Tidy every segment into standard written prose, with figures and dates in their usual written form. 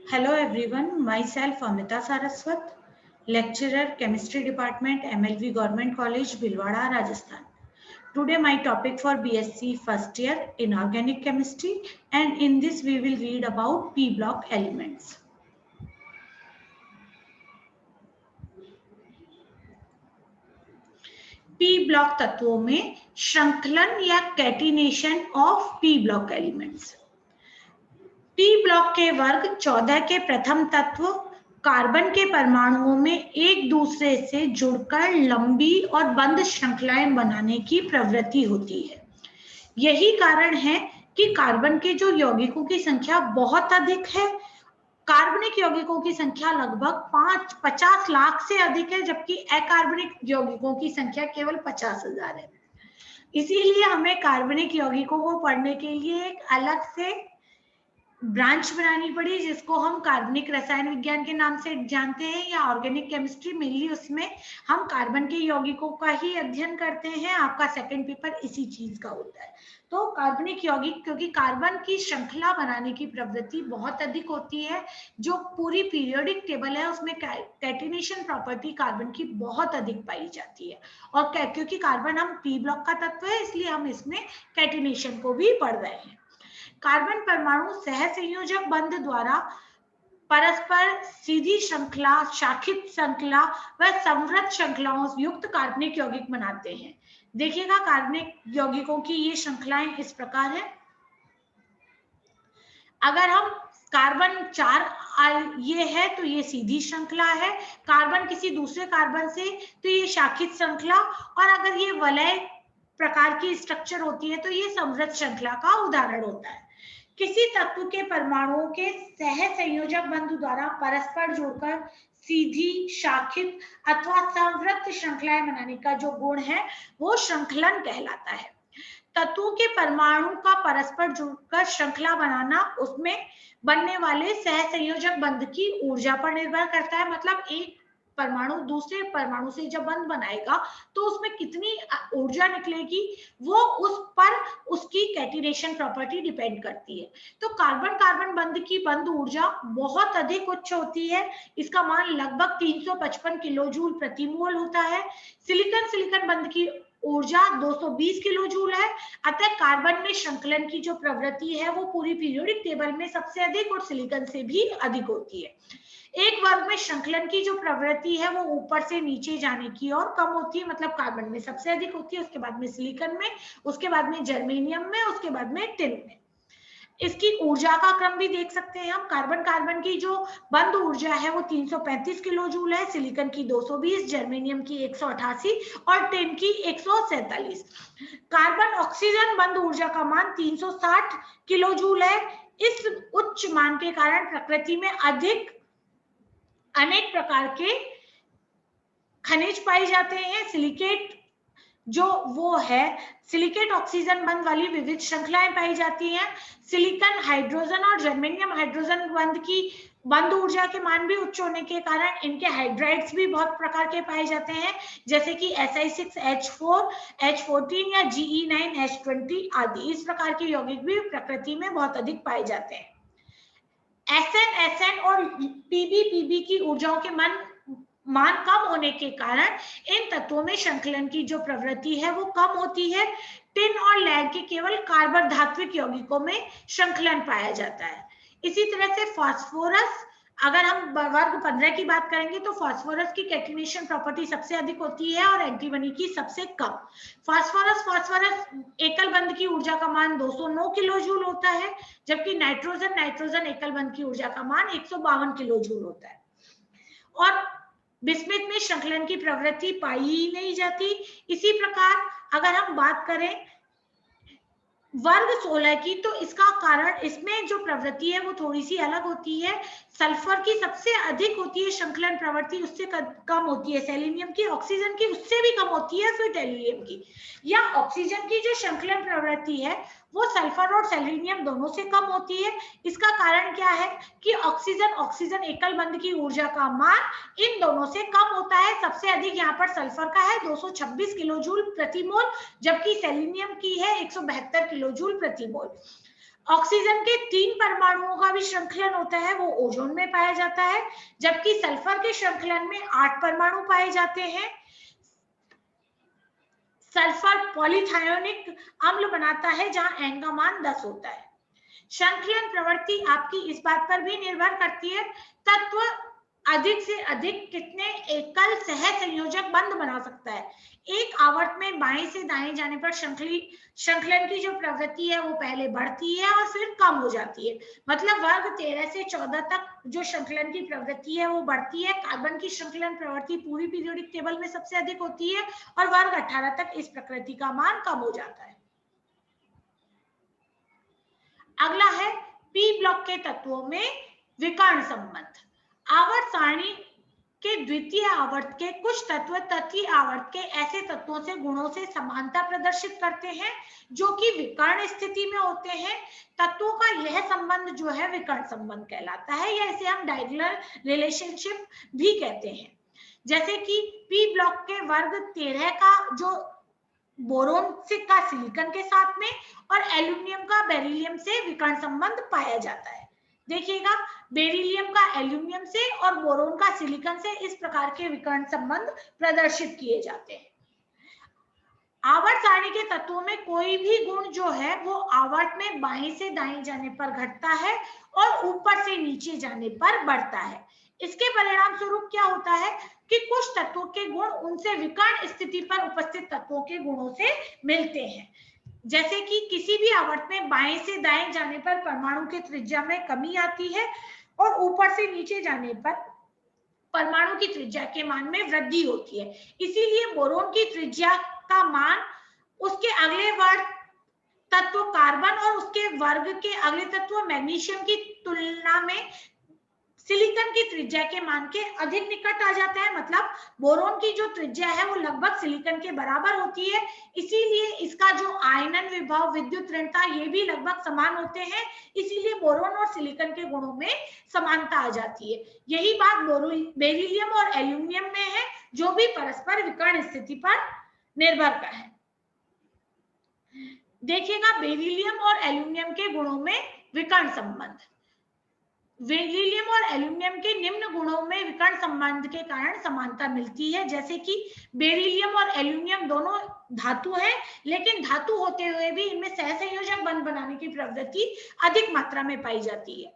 Hello everyone, myself Amita Saraswat, lecturer Chemistry Department, MLV Government College, Bhilwara, Rajasthan. Today my topic for BSc first year in Organic Chemistry, and in this we will read about P block elements. P block तत्वों में श्रृंखलन या catenation of P block elements. P block के वर्ग 14 के प्रथम तत्व carbon के परमाणुओं में एक दूसरे से जुड़कर लंबी और बंद श्रृंखलाएं बनाने की प्रवृत्ति होती है। यही कारण है कि कार्बन के जो यौगिकों की संख्या बहुत अधिक है। कार्बनिक यौगिकों की संख्या लगभग 50 लाख से अधिक है, जबकि अकार्बनिक यौगिकों की संख्या केवल 50,000 है। इसीलिए हमें कार्बनिक यौगिकों को पढ़ने के लिए एक अलग से ब्रांच बनानी पड़ी, जिसको हम कार्बनिक रसायन विज्ञान के नाम से जानते हैं, या ऑर्गेनिक केमिस्ट्री। मेनली उसमें हम कार्बन के यौगिकों का ही अध्ययन करते हैं। आपका सेकंड पेपर इसी चीज का होता है। तो कार्बनिक यौगिक, क्योंकि कार्बन की श्रृंखला बनाने की प्रवृत्ति बहुत अधिक होती है, जो पूरी पीरियोडिक टेबल है उसमें कैटिनेशन प्रॉपर्टी कार्बन की बहुत अधिक पाई जाती है। और क्योंकि कार्बन हम पी ब्लॉक का तत्व है, इसलिए हम इसमें कैटिनेशन को भी पढ़ रहे हैं। कार्बन परमाणु सहसंयोजक बंध द्वारा परस्पर सीधी श्रृंखला, शाखित श्रृंखला व संवृत श्रृंखलाओं युक्त कार्बनिक यौगिक बनाते हैं। देखिएगा, कार्बनिक यौगिकों की ये श्रृंखलाएं इस प्रकार है। अगर हम कार्बन 4 ये है तो ये सीधी श्रृंखला है, कार्बन किसी दूसरे कार्बन से तो ये शाखित श्रृंखला, और अगर ये वलय प्रकार की स्ट्रक्चर होती है तो ये संवृत श्रृंखला का उदाहरण होता है। किसी तत्व के परमाणुओं के सहसंयोजक बंध द्वारा परस्पर जुड़कर सीधी, शाखित अथवा संवृत श्रृंखलाएं बनाने का जो गुण है वो श्रृंखलन कहलाता है। तत्वों के परमाणु का परस्पर जुड़कर श्रृंखला बनाना उसमें बनने वाले सहसंयोजक बंध की ऊर्जा पर निर्भर करता है। मतलब एक परमाणु दूसरे परमाणु से जब बंध बनाएगा तो उसमें कितनी ऊर्जा निकलेगी, वो उस पर उसकी कैटिनेशन प्रॉपर्टी डिपेंड करती है। तो कार्बन कार्बन बंध की बंध ऊर्जा बहुत अधिक उच्च होती है। इसका मान लगभग 355 किलो जूल प्रति मोल होता है। सिलिकॉन सिलिकॉन बंध की ऊर्जा 220 किलो जूल है। अतः कार्बन में श्रृंखलन की जो प्रवृत्ति है वो पूरी पीरियोडिक टेबल में सबसे अधिक और सिलिकॉन से भी अधिक होती है। एक वर्ग में श्रृंखलन की जो प्रवृत्ति है वो ऊपर से नीचे जाने की और कम होती है। मतलब कार्बन में सबसे अधिक होती है, उसके बाद में सिलिकॉन में, उसके बाद में जर्मेनियम में, उसके बाद में टिन में। इसकी ऊर्जा का क्रम भी देख सकते हैं हम। कार्बन कार्बन की जो बंध ऊर्जा है वो 335 किलो जूल है, सिलिकॉन की 220, जर्मेनियम की 188 और टिन की 147। कार्बन ऑक्सीजन बंध ऊर्जा का मान 360 किलो जूल है। इस उच्च मान के कारण प्रकृति में अनेक प्रकार के खनिज पाए जाते हैं। सिलिकेट जो वो है, सिलिकेट ऑक्सीजन बंध वाली विविध श्रृंखलाएं पाई जाती हैं। सिलिकॉन हाइड्रोजन और जर्मेनियम हाइड्रोजन बंध की बंध ऊर्जा के मान भी उच्च होने के कारण इनके हाइड्राइड्स भी बहुत प्रकार के पाए जाते हैं, जैसे कि Si6H4, H14 या Ge9H20 आदि। इस प्रकार के यौगिक भी प्रकृति में बहुत अधिक पाए जाते हैं। SN और PB की ऊर्जाओं के मान कम होने के कारण इन तत्वों में श्रृंखलन की जो प्रवृत्ति है वो कम होती है। टिन और लैड के केवल कार्बन धात्विक यौगिकों में श्रृंखलन पाया जाता है। इसी तरह से फास्फोरस, अगर हम वर्ग 15 की बात करेंगे तो फास्फोरस की कैटिनेशन प्रॉपर्टी सबसे अधिक होती है और एंटीमनी की सबसे कम। फास्फोरस एकल बंध की ऊर्जा का मान 209 किलो जूल होता है, जबकि नाइट्रोजन एकल बंध की ऊर्जा का मान 152 किलो जूल होता है। और बिस्मिथ में श्रृंखलन की प्रवृत्ति पाई ही नहीं जाती। इसी प्रकार अगर हम बात करें वर्ग 16 की, तो इसका कारण, इसमें जो प्रवृत्ति है वो थोड़ी सी अलग होती है। सल्फर की सबसे अधिक होती है श्रृंखलन प्रवृत्ति, उससे कम होती है सेलेनियम की, ऑक्सीजन की उससे भी कम होती है, फिर टेल्युरियम की। या ऑक्सीजन की जो श्रृंखलन प्रवृत्ति है वो सल्फर और सेलेनियम दोनों से कम होती है। इसका कारण क्या है कि ऑक्सीजन एकल बंध की ऊर्जा का मान इन दोनों से कम होता है। सबसे अधिक यहाँ पर सल्फर का है 226 किलो जूल प्रति मोल, जबकि सेलेनियम की है 172 किलो जूल प्रति मोल। ऑक्सीजन के 3 परमाणुओं का भी श्रृंखलन होता है, वो ओजोन में पाया जाता है, जबकि सल्फर के श्रृंखलन में 8 परमाणु पाए जाते हैं। सल्फर पॉलीथायोनिक अम्ल बनाता है जहां एन का मान 10 होता है। श्रृंखलन प्रवृत्ति आपकी इस बात पर भी निर्भर करती है तत्व अधिक से अधिक कितने एकल सह संयोजक बंध बना सकता है। एक आवर्त में बाएं से दाएं जाने पर श्रृंखलन की जो प्रवृत्ति है वो पहले बढ़ती है और फिर कम हो जाती है। मतलब वर्ग 13 से 14 तक जो श्रृंखलन की प्रवृत्ति है वो बढ़ती है। कार्बन की श्रृंखलन प्रवृत्ति पूरी पीरियोडिक टेबल में सबसे अधिक होती है और वर्ग 18 तक इस प्रकृति का मान कम हो जाता है। अगला है पी ब्लॉक के तत्वों में विकर्ण संबंध। आवर्त सारणी के द्वितीय आवर्त के कुछ तत्व तृतीय आवर्त के ऐसे तत्वों से गुणों से समानता प्रदर्शित करते हैं जो कि विकर्ण स्थिति में होते हैं। तत्वों का यह संबंध जो है विकर्ण संबंध कहलाता है, या इसे हम डायगोनल रिलेशनशिप भी कहते हैं। जैसे कि पी ब्लॉक के वर्ग 13 का जो बोरोन का सिलिकॉन के साथ में और एल्यूमिनियम का बेरिलियम से विकर्ण संबंध पाया जाता है। देखिएगा, बेरिलियम का एल्यूमिनियम से और बोरोन का सिलिकॉन से इस प्रकार के विकर्ण संबंध प्रदर्शित किए जाते हैं। आवर्त सारणी के तत्वों में कोई भी गुण जो है वो आवर्त में बाएं से दाएं जाने पर घटता है और ऊपर से नीचे जाने पर बढ़ता है। इसके परिणाम स्वरूप क्या होता है कि कुछ तत्वों के गुण उनसे विकर्ण स्थिति पर उपस्थित तत्वों के गुणों से मिलते हैं। जैसे कि किसी भी आवर्त में बाएं से दाएं जाने पर परमाणु की त्रिज्या में कमी आती है और ऊपर से नीचे जाने पर परमाणु की त्रिज्या के मान में वृद्धि होती है। इसीलिए बोरोन की त्रिज्या का मान उसके अगले वर्ग तत्व कार्बन और उसके वर्ग के अगले तत्व मैग्नीशियम की तुलना में सिलिकॉन की त्रिज्या के मान के अधिक निकट आ जाता है। मतलब बोरोन की जो त्रिज्या है वो लगभग सिलिकॉन के बराबर होती है, इसीलिए इसका जो आयनन विभव, विद्युत ऋणता ये भी लगभग समान होते हैं। इसीलिए बोरोन और सिलिकॉन के गुणों में समानता आ जाती है। यही बात बेरिलियम और एल्यूमिनियम में है, जो भी परस्पर विकर्ण स्थिति पर निर्भर है। देखिएगा, बेरिलियम और एल्यूमिनियम के गुणों में विकर्ण संबंध। बेरिलियम और एल्यूमिनियम के निम्न गुणों में विकर्ण संबंध के कारण समानता मिलती है। जैसे कि बेरिलियम और एल्यूमिनियम दोनों धातु हैं, लेकिन धातु होते हुए भी इनमें सहसंयोजक बंध बनाने की प्रवृत्ति अधिक मात्रा में पाई जाती है।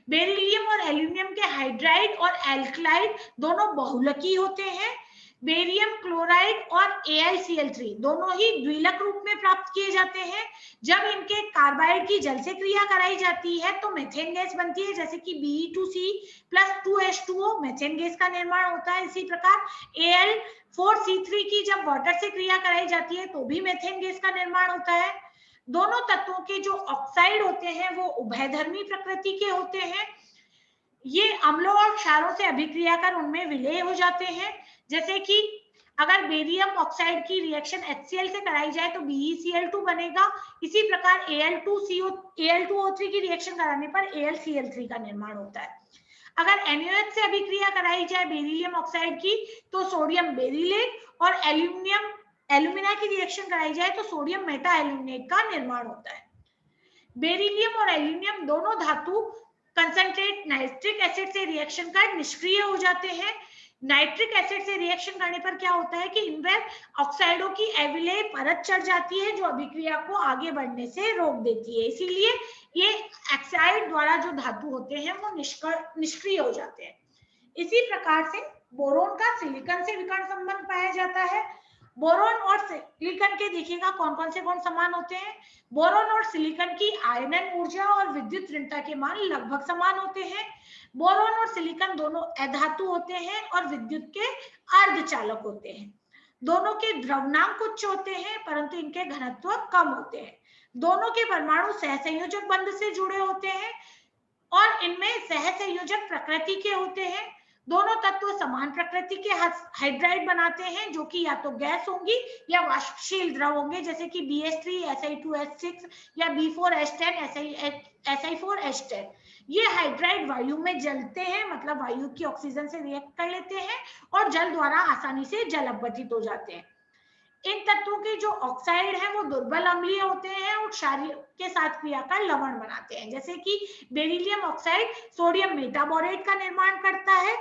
बेरिलियम और एल्यूमिनियम के हाइड्राइड और एल्कलाइड दोनों बहुलकी होते हैं। बेरियम क्लोराइड और AlCl3 दोनों ही द्विलक रूप में प्राप्त किए जाते हैं। जब इनके कार्बाइड की जल से क्रिया कराई जाती है तो मीथेन गैस बनती है, जैसे कि Be2C plus 2H2O methane gas का निर्माण होता है। इसी प्रकार Al4C3 की जब वाटर से क्रिया कराई जाती है तो भी मीथेन गैस का निर्माण होता है। दोनों तत्वों के जो ऑक्साइड होते हैं वो उभयधर्मी प्रकृति के होते हैं। ये अम्लों और क्षारों से अभिक्रिया कर उनमें विलय हो जाते हैं। जैसे कि अगर बेरियम ऑक्साइड की रिएक्शन HCl से कराई जाए तो BeCl2 बनेगा। इसी प्रकार Al2O3 की रिएक्शन कराने पर AlCl3 का निर्माण होता है। अगर NaOH से अभिक्रिया कराई जाए बेरिलियम ऑक्साइड की तो सोडियम बेरिलेट और एल्यूमिना की रिएक्शन कराई जाए तो सोडियम मेटा एल्यूमिनेट का निर्माण होता है। बेरिलियम और एल्यूमिनियम दोनों धातु कंसंट्रेट नाइट्रिक एसिड से रिएक्शन कर निष्क्रिय हो जाते हैं। नाइट्रिक एसिड से रिएक्शन करने पर क्या होता है कि इनमें ऑक्साइडों की एविलेय परत चढ़ जाती है जो अभिक्रिया को आगे बढ़ने से रोक देती है। इसीलिए ये ऑक्साइड द्वारा जो धातु होते हैं वो निष्क्रिय हो जाते हैं। इसी प्रकार से बोरोन का सिलिकॉन से विकर्ण संबंध पाया जाता है। बोरोन और सिलिकॉन के देखिएगा कौन कौन से गुण समान होते हैं। बोरोन और सिलिकॉन की आयनन ऊर्जा और विद्युत ऋणता के मान लगभग समान होते हैं। बोरोन और सिलिकॉन दोनों अधातु होते हैं और विद्युत के अर्धचालक होते हैं। दोनों के द्रव्यनांक उच्च होते हैं परंतु इनके घनत्व कम होते हैं। दोनों के परमाणु सहसंयोजक बंध से जुड़े होते हैं और इनमें सहसंयोजक प्रकृति के होते हैं। दोनों तत्व समान प्रकृति के हाइड्राइड बनाते हैं जो कि या तो गैस होंगी या वाष्पशील द्रव होंगे, जैसे कि BH3 Si2H6 या B4H10 Si4H10। ये हाइड्राइड वायु में जलते हैं, मतलब वायु की ऑक्सीजन से रिएक्ट कर लेते हैं और जल द्वारा आसानी से जल अपघटित हो जाते हैं। इन तत्वों के जो ऑक्साइड हैं वो दुर्बल अम्लीय होते हैं और क्षारीय के साथ क्रिया कर लवण बनाते हैं, जैसे कि बेरिलियम ऑक्साइड सोडियम मेटाबोरेट का निर्माण करता है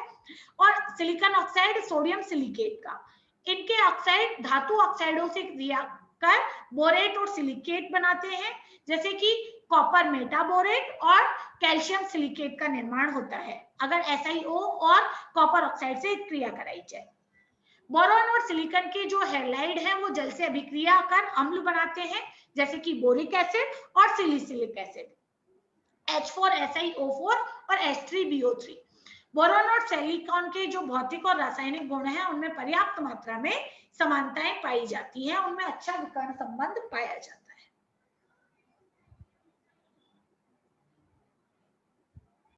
और सिलिकॉन ऑक्साइड सोडियम सिलिकेट का। इनके ऑक्साइड धातु ऑक्साइडों से क्रिया कर बोरेट और सिलिकेट बनाते हैं, जैसे कि कॉपर मेटाबोरेट और कैल्शियम सिलिकेट का निर्माण होता है अगर SiO और कॉपर ऑक्साइड से क्रिया कराई जाए। बोरॉन और सिलिकॉन के जो हैलाइड हैं वो जल से अभिक्रिया कर अम्ल बनाते हैं, जैसे कि बोरिक एसिड और सिलिसिलिक एसिड, H4SiO4 और H3BO3। बोरॉन और सिलिकॉन के जो भौतिक और रासायनिक गुण हैं उनमें पर्याप्त मात्रा में समानताएं पाई जाती हैं, उनमें अच्छा विकर्ण संबंध पाया जाता है।